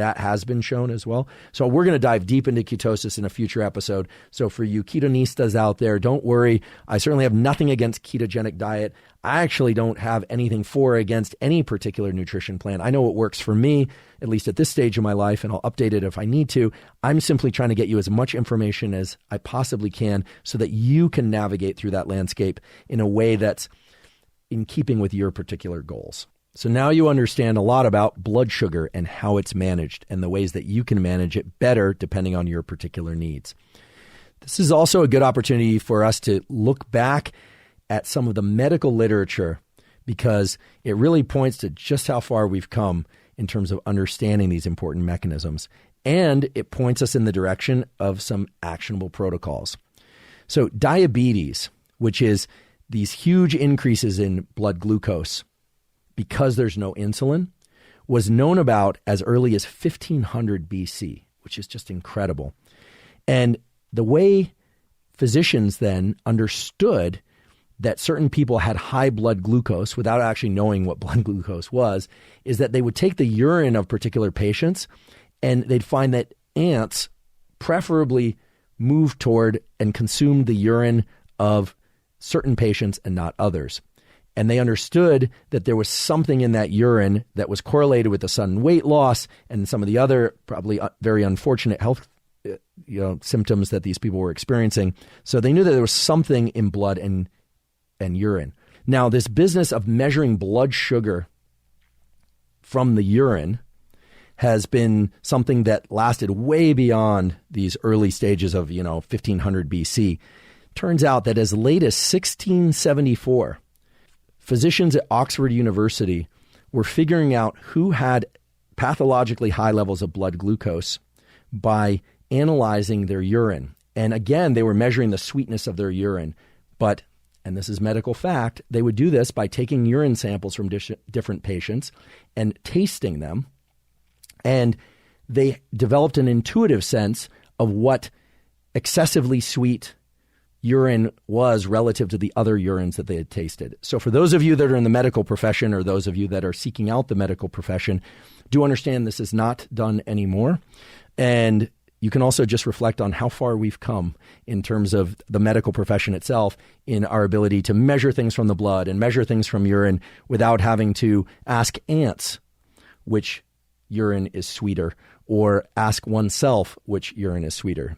That has been shown as well. So we're going to dive deep into ketosis in a future episode. So for you ketonistas out there, don't worry. I certainly have nothing against ketogenic diet. I actually don't have anything for or against any particular nutrition plan. I know what works for me, at least at this stage of my life, and I'll update it if I need to. I'm simply trying to get you as much information as I possibly can so that you can navigate through that landscape in a way that's in keeping with your particular goals. So now you understand a lot about blood sugar and how it's managed and the ways that you can manage it better depending on your particular needs. This is also a good opportunity for us to look back at some of the medical literature because it really points to just how far we've come in terms of understanding these important mechanisms. And it points us in the direction of some actionable protocols. So diabetes, which is these huge increases in blood glucose, because there's no insulin, was known about as early as 1500 BC, which is just incredible. And the way physicians then understood that certain people had high blood glucose without actually knowing what blood glucose was, is that they would take the urine of particular patients and they'd find that ants preferably moved toward and consumed the urine of certain patients and not others. And they understood that there was something in that urine that was correlated with the sudden weight loss and some of the other probably very unfortunate health symptoms that these people were experiencing. So they knew that there was something in blood and urine. Now, this business of measuring blood sugar from the urine has been something that lasted way beyond these early stages of 1500 BC. Turns out that as late as 1674, physicians at Oxford University were figuring out who had pathologically high levels of blood glucose by analyzing their urine. And again, they were measuring the sweetness of their urine. But, and this is medical fact, they would do this by taking urine samples from different patients and tasting them. And they developed an intuitive sense of what excessively sweet urine was relative to the other urines that they had tasted. So for those of you that are in the medical profession or those of you that are seeking out the medical profession, do understand this is not done anymore. And you can also just reflect on how far we've come in terms of the medical profession itself in our ability to measure things from the blood and measure things from urine without having to ask ants which urine is sweeter or ask oneself which urine is sweeter.